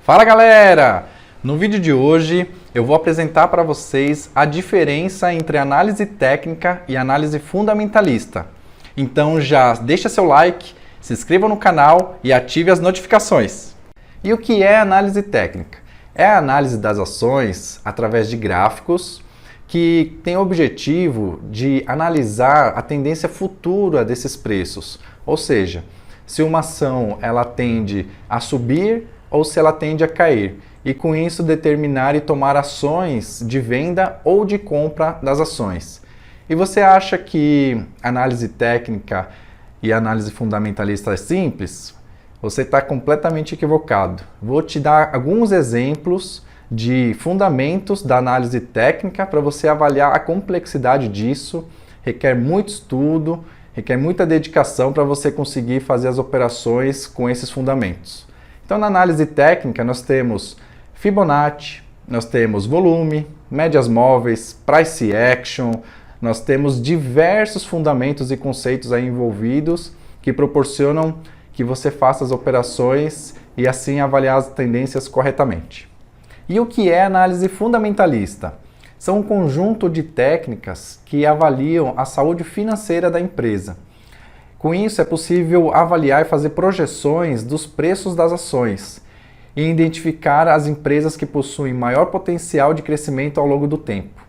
Fala galera! No vídeo de hoje eu vou apresentar para vocês a diferença entre análise técnica e análise fundamentalista. Então já deixa seu like, se inscreva no canal e ative as notificações. E o que é análise técnica? É a análise das ações através de gráficos que tem o objetivo de analisar a tendência futura desses preços. Ou seja, se uma ação ela tende a subir ou se ela tende a cair, e com isso determinar e tomar ações de venda ou de compra das ações. E você acha que análise técnica e análise fundamentalista é simples? Você está completamente equivocado. Vou te dar alguns exemplos de fundamentos da análise técnica para você avaliar a complexidade disso. Requer muito estudo, requer muita dedicação para você conseguir fazer as operações com esses fundamentos. Então, na análise técnica, nós temos Fibonacci, nós temos volume, médias móveis, price action, nós temos diversos fundamentos e conceitos aí envolvidos que proporcionam que você faça as operações e assim avaliar as tendências corretamente. E o que é análise fundamentalista? São um conjunto de técnicas que avaliam a saúde financeira da empresa. Com isso, é possível avaliar e fazer projeções dos preços das ações e identificar as empresas que possuem maior potencial de crescimento ao longo do tempo.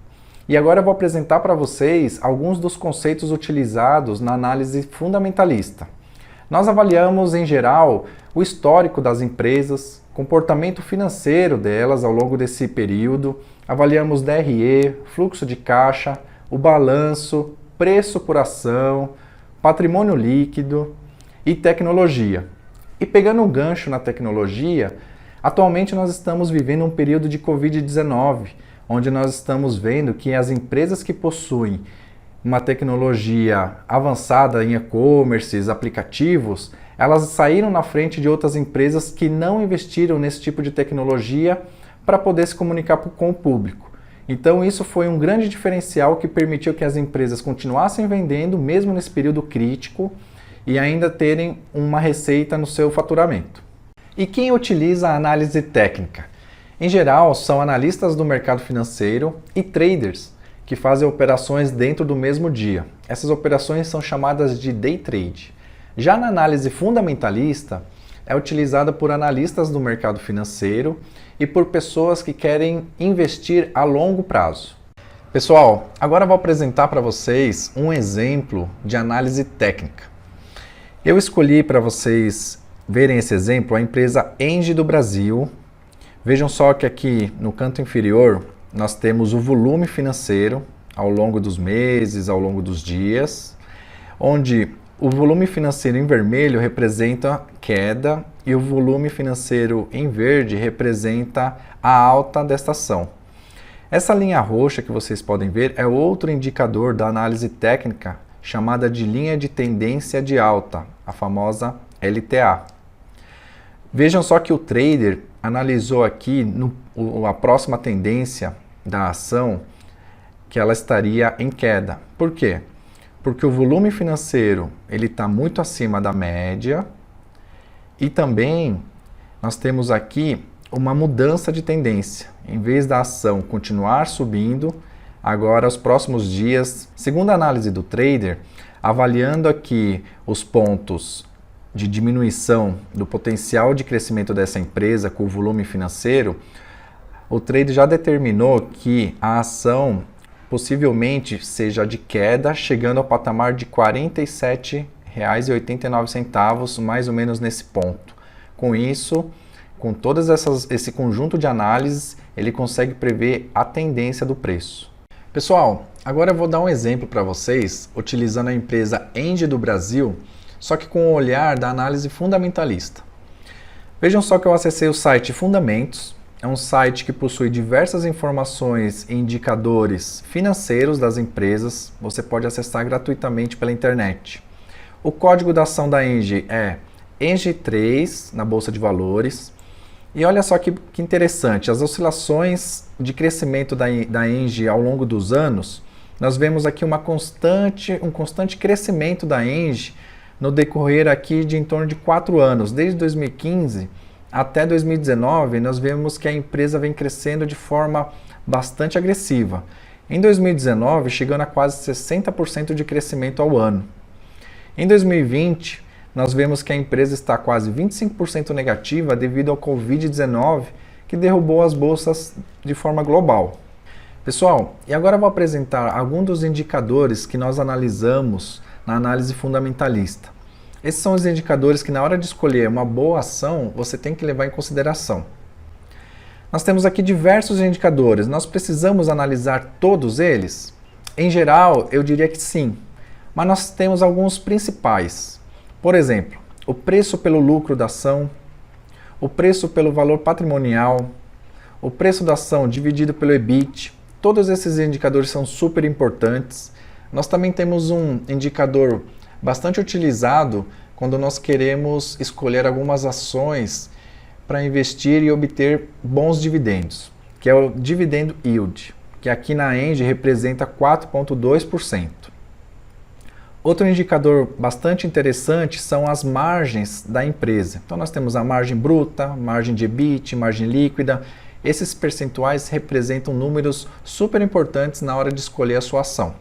E agora eu vou apresentar para vocês alguns dos conceitos utilizados na análise fundamentalista. Nós avaliamos, em geral, o histórico das empresas, comportamento financeiro delas ao longo desse período, avaliamos DRE, fluxo de caixa, o balanço, preço por ação, patrimônio líquido e tecnologia. E pegando um gancho na tecnologia, atualmente nós estamos vivendo um período de Covid-19, onde nós estamos vendo que as empresas que possuem uma tecnologia avançada em e-commerce, aplicativos, elas saíram na frente de outras empresas que não investiram nesse tipo de tecnologia para poder se comunicar com o público. Então isso foi um grande diferencial que permitiu que as empresas continuassem vendendo mesmo nesse período crítico e ainda terem uma receita no seu faturamento. E quem utiliza a análise técnica? Em geral, são analistas do mercado financeiro e traders que fazem operações dentro do mesmo dia. Essas operações são chamadas de day trade. Já na análise fundamentalista, é utilizada por analistas do mercado financeiro e por pessoas que querem investir a longo prazo. Pessoal, agora eu vou apresentar para vocês um exemplo de análise técnica. Eu escolhi para vocês verem esse exemplo a empresa Engie do Brasil. Vejam só que aqui no canto inferior nós temos o volume financeiro ao longo dos meses, ao longo dos dias, onde o volume financeiro em vermelho representa queda e o volume financeiro em verde representa a alta desta ação. Essa linha roxa que vocês podem ver é outro indicador da análise técnica chamada de linha de tendência de alta, a famosa LTA. Vejam só que o trader analisou aqui a próxima tendência da ação que ela estaria em queda. Por quê? Porque o volume financeiro ele está muito acima da média e também nós temos aqui uma mudança de tendência. Em vez da ação continuar subindo, agora os próximos dias, segundo a análise do trader, avaliando aqui os pontos de diminuição do potencial de crescimento dessa empresa com o volume financeiro, o trader já determinou que a ação possivelmente seja de queda, chegando ao patamar de R$ 47,89, mais ou menos nesse ponto. Com isso, com todas esse conjunto de análises, ele consegue prever a tendência do preço. Pessoal, agora eu vou dar um exemplo para vocês, utilizando a empresa Engie do Brasil, só que com o olhar da análise fundamentalista. Vejam só que eu acessei o site Fundamentos. É um site que possui diversas informações e indicadores financeiros das empresas. Você pode acessar gratuitamente pela internet. O código da ação da Engie é ENGIE3 na Bolsa de Valores. E olha só que interessante, as oscilações de crescimento da Engie ao longo dos anos, nós vemos aqui um constante crescimento da Engie no decorrer aqui de em torno de 4 anos, desde 2015, até 2019, nós vemos que a empresa vem crescendo de forma bastante agressiva. Em 2019, chegando a quase 60% de crescimento ao ano. Em 2020, nós vemos que a empresa está quase 25% negativa devido ao Covid-19, que derrubou as bolsas de forma global. Pessoal, e agora eu vou apresentar alguns dos indicadores que nós analisamos na análise fundamentalista. Esses são os indicadores que, na hora de escolher uma boa ação, você tem que levar em consideração. Nós temos aqui diversos indicadores. Nós precisamos analisar todos eles? Em geral, eu diria que sim, mas nós temos alguns principais. Por exemplo, o preço pelo lucro da ação, o preço pelo valor patrimonial, o preço da ação dividido pelo EBIT. Todos esses indicadores são super importantes. Nós também temos um indicador bastante utilizado quando nós queremos escolher algumas ações para investir e obter bons dividendos, que é o dividend yield, que aqui na Engie representa 4,2%. Outro indicador bastante interessante são as margens da empresa. Então nós temos a margem bruta, margem de EBIT, margem líquida. Esses percentuais representam números super importantes na hora de escolher a sua ação.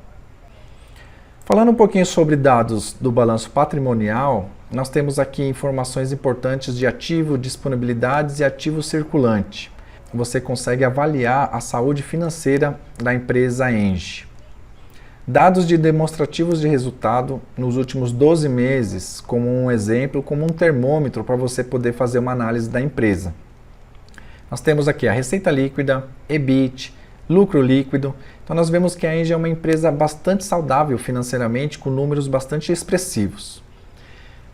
Falando um pouquinho sobre dados do balanço patrimonial, nós temos aqui informações importantes de ativo, disponibilidades e ativo circulante. Você consegue avaliar a saúde financeira da empresa Engie. Dados de demonstrativos de resultado nos últimos 12 meses, como um exemplo, como um termômetro para você poder fazer uma análise da empresa. Nós temos aqui a receita líquida, EBIT, lucro líquido. Então nós vemos que a Engie é uma empresa bastante saudável financeiramente, com números bastante expressivos.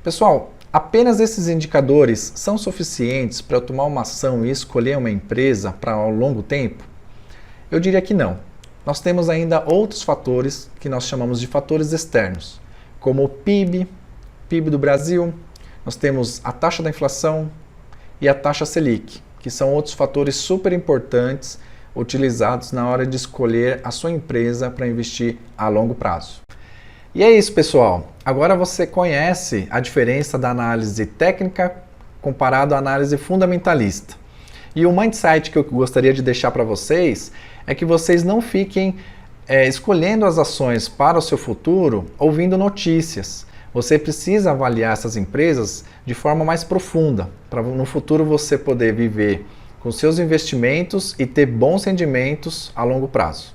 Pessoal, apenas esses indicadores são suficientes para eu tomar uma ação e escolher uma empresa para um longo tempo? Eu diria que não. Nós temos ainda outros fatores que nós chamamos de fatores externos, como o PIB do Brasil, nós temos a taxa da inflação e a taxa Selic, que são outros fatores super importantes utilizados na hora de escolher a sua empresa para investir a longo prazo. E é isso, pessoal. Agora você conhece a diferença da análise técnica comparado à análise fundamentalista. E o mindset que eu gostaria de deixar para vocês é que vocês não fiquem escolhendo as ações para o seu futuro ouvindo notícias. Você precisa avaliar essas empresas de forma mais profunda, para no futuro você poder viver com seus investimentos e ter bons rendimentos a longo prazo.